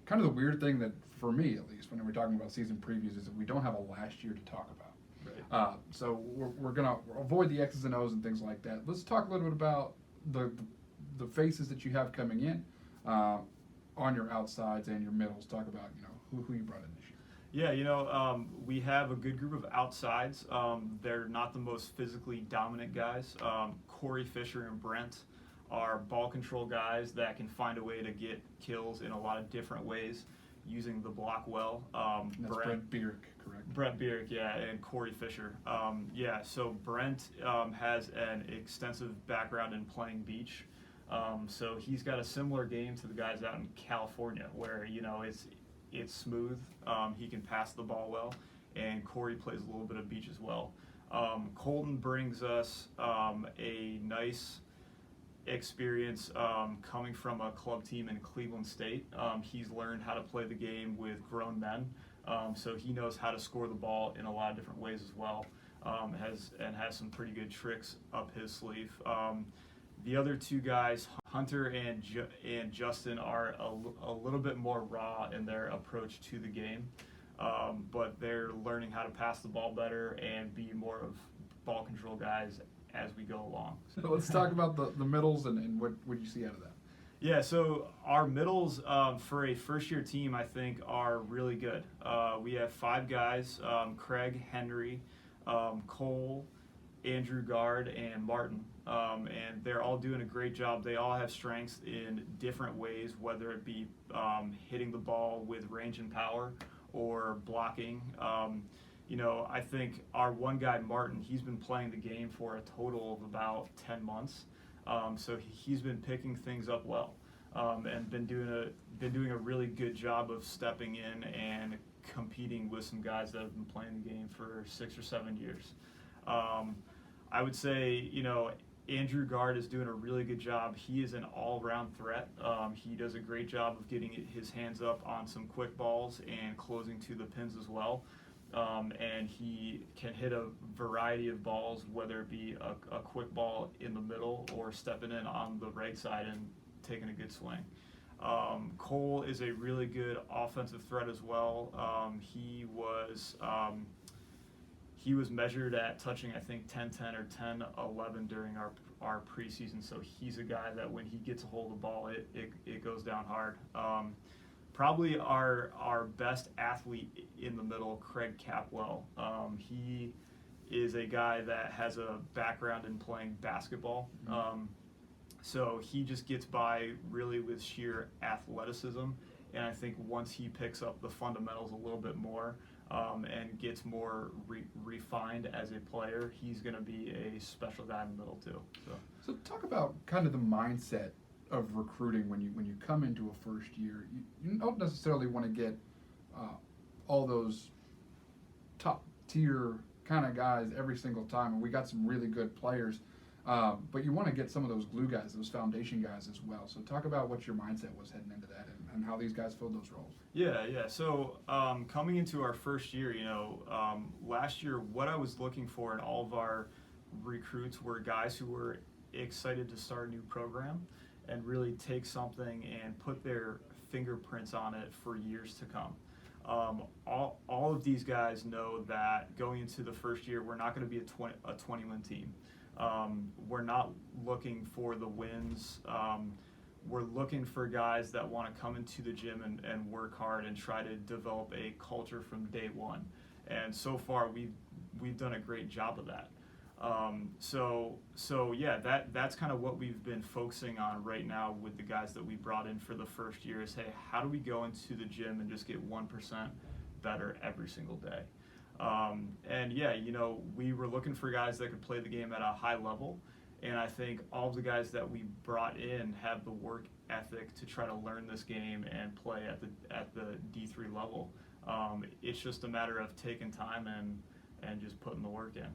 kind of the weird thing that, for me at least, when we're talking about season previews, is that we don't have a last year to talk about. So we're going to avoid the X's and O's and things like that. Let's talk a little bit about the faces that you have coming in on your outsides and your middles. Talk about, who you brought in this year. Yeah, we have a good group of outsides. They're not the most physically dominant guys. Corey Fisher and Brent are ball control guys that can find a way to get kills in a lot of different ways using the block well. That's Brent Bierk, correct? Brent Bierk, yeah, and Corey Fisher. So Brent has an extensive background in playing beach. So he's got a similar game to the guys out in California where, it's smooth. He can pass the ball well, and Corey plays a little bit of beach as well. Colton brings us a nice experience coming from a club team in Cleveland State. He's learned how to play the game with grown men, so he knows how to score the ball in a lot of different ways as well. Has some pretty good tricks up his sleeve. The other two guys, Hunter and Justin, are a little bit more raw in their approach to the game, but they're learning how to pass the ball better and be more of ball control guys as we go along. So let's talk about the middles and what you see out of that. Yeah, so our middles for a first-year team, I think, are really good. We have 5 guys, Craig, Henry, Cole, Andrew Gard, and Martin, and they're all doing a great job. They all have strengths in different ways, whether it be hitting the ball with range and power or blocking. I think our one guy, Martin, he's been playing the game for a total of about 10 months. So he's been picking things up well, and been doing a really good job of stepping in and competing with some guys that have been playing the game for 6 or 7 years. I would say, Andrew Gard is doing a really good job. He is an all-round threat. He does a great job of getting his hands up on some quick balls and closing to the pins as well. And he can hit a variety of balls, whether it be a quick ball in the middle or stepping in on the right side and taking a good swing. Cole is a really good offensive threat as well. He was measured at touching, I think, 10-10 or 10-11 during our preseason, so he's a guy that when he gets a hold of the ball, it goes down hard. Probably our best athlete in the middle, Craig Capwell. He is a guy that has a background in playing basketball. So he just gets by really with sheer athleticism. And I think once he picks up the fundamentals a little bit more and gets more refined as a player, he's going to be a special guy in the middle too. So talk about kind of the mindset of recruiting when you come into a first year. You don't necessarily want to get all those top tier kind of guys every single time, and we got some really good players, but you want to get some of those glue guys, those foundation guys as well. So talk about what your mindset was heading into that and how these guys filled those roles. Yeah. So coming into our first year, last year what I was looking for in all of our recruits were guys who were excited to start a new program and really take something and put their fingerprints on it for years to come. All of these guys know that going into the first year, we're not going to be a 20-win team. We're not looking for the wins. We're looking for guys that want to come into the gym and work hard and try to develop a culture from day one. And so far, we've done a great job of that. That's kind of what we've been focusing on right now with the guys that we brought in for the first year is, hey, how do we go into the gym and just get 1% better every single day? We were looking for guys that could play the game at a high level, and I think all of the guys that we brought in have the work ethic to try to learn this game and play at the D3 level. It's just a matter of taking time and just putting the work in.